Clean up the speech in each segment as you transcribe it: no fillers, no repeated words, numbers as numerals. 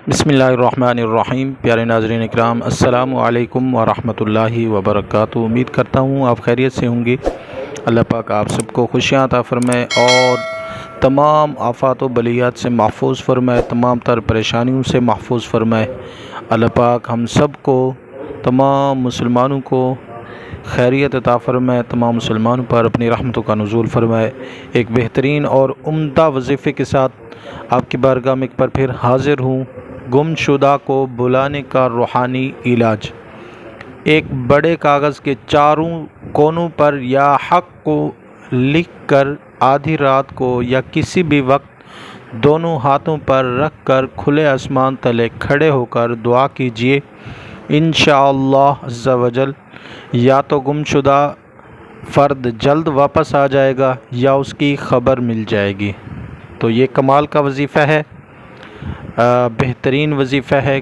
बिस्मिल्लाहिर्रहमानिर्रहीम। प्यारे नाज़रीन इकराम, अस्सलामु अलैकुम वरहमतुल्लाहि वबरकातुहू। उम्मीद करता हूँ आप खैरियत से होंगे। अल्लाह पाक आप सबको खुशियाँ अता फ़रमाए और तमाम आफ़ात व बलियात से महफूज फ़रमाए, तमाम तर परेशानियों से महफूज फ़रमाए। अल्लाह पाक हम सब को, तमाम मुसलमानों को खैरियत अता फ़रमाए, तमाम मुसलमानों पर अपनी रहमतों का नुज़ूल फ़रमाए। एक बेहतरीन और उम्दा वजीफ़े के साथ आपकी बारगाह में एक बार फिर हाज़िर हूँ। गुमशुदा को बुलाने का रूहानी इलाज। एक बड़े कागज़ के चारों कोनों पर या हक़ को लिख कर आधी रात को या किसी भी वक्त दोनों हाथों पर रख कर खुले आसमान तले खड़े होकर दुआ कीजिए। इंशाअल्लाह अज़्ज़ा वजल या तो गुमशुदा फ़र्द जल्द वापस आ जाएगा या उसकी ख़बर मिल जाएगी। तो ये कमाल का वजीफ़ा है, बेहतरीन वजीफ़ा है।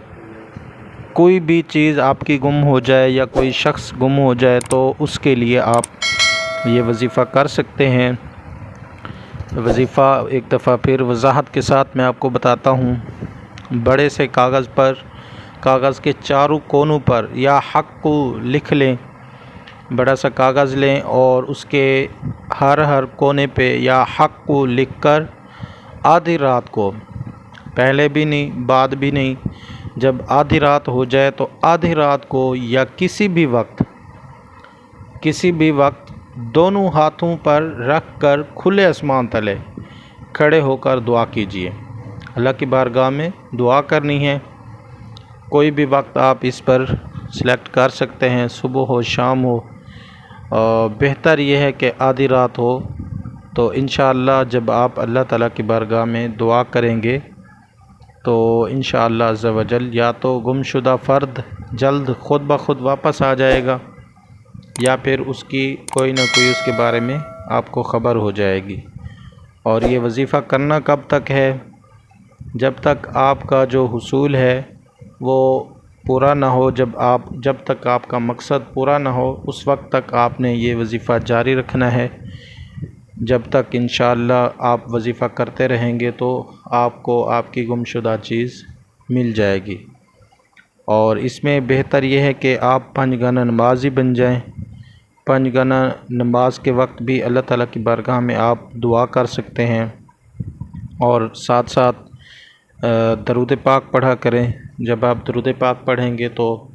कोई भी चीज़ आपकी गुम हो जाए या कोई शख्स गुम हो जाए तो उसके लिए आप ये वजीफ़ा कर सकते हैं। वजीफ़ा एक दफ़ा फिर वजाहत के साथ मैं आपको बताता हूँ। बड़े से कागज़ पर, कागज़ के चारों कोनों पर या हक़ को लिख लें। बड़ा सा कागज़ लें और उसके हर कोने पे या हक़ को लिख कर आधी रात को, पहले भी नहीं बाद भी नहीं, जब आधी रात हो जाए तो आधी रात को या किसी भी वक्त दोनों हाथों पर रख कर खुले आसमान तले खड़े होकर दुआ कीजिए। अल्लाह की बारगाह में दुआ करनी है। कोई भी वक्त आप इस पर सिलेक्ट कर सकते हैं, सुबह हो शाम हो। बेहतर यह है कि आधी रात हो। तो इंशाअल्लाह जब आप अल्लाह ताला की बारगाह में दुआ करेंगे तो इंशाअल्लाह अज़्ज़ा वजल या तो गुमशुदा फ़र्द जल्द खुद ब खुद वापस आ जाएगा या फिर उसकी कोई ना कोई उसके बारे में आपको ख़बर हो जाएगी। और ये वजीफ़ा करना कब तक है? जब तक आपका जो हुसूल है वो पूरा ना हो, जब तक आपका मकसद पूरा ना हो उस वक्त तक आपने ये वजीफ़ा जारी रखना है। जब तक इंशाअल्लाह आप वजीफ़ा करते रहेंगे तो आपको आपकी गुमशुदा चीज़ मिल जाएगी। और इसमें बेहतर यह है कि आप 5 गाना नमाज़ी बन जाएं। 5 गाना नमाज के वक्त भी अल्लाह ताला की बारगाह में आप दुआ कर सकते हैं और साथ साथ दरूद पाक पढ़ा करें। जब आप दरूद पाक पढ़ेंगे तो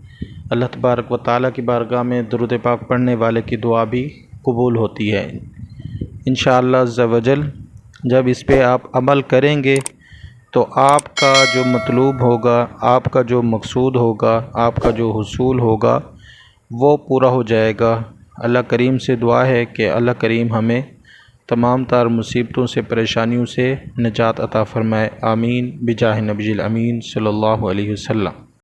अल्लाह तबारक व तआला की बारगाह में दरूद पाक पढ़ने वाले की दुआ भी कबूल होती है। इंशाअल्लाह अज़्ज़ा वजल जब इस पे आप अमल करेंगे तो आपका जो मतलूब होगा, आपका जो मकसूद होगा, आपका जो हुसूल होगा वो पूरा हो जाएगा। अल्लाह करीम से दुआ है कि अल्लाह करीम हमें तमाम तार मुसीबतों से, परेशानियों से निजात अता फ़रमाए। आमीन बिजाह नबील अमीन सल्लल्लाहु अलैहि वसल्लम।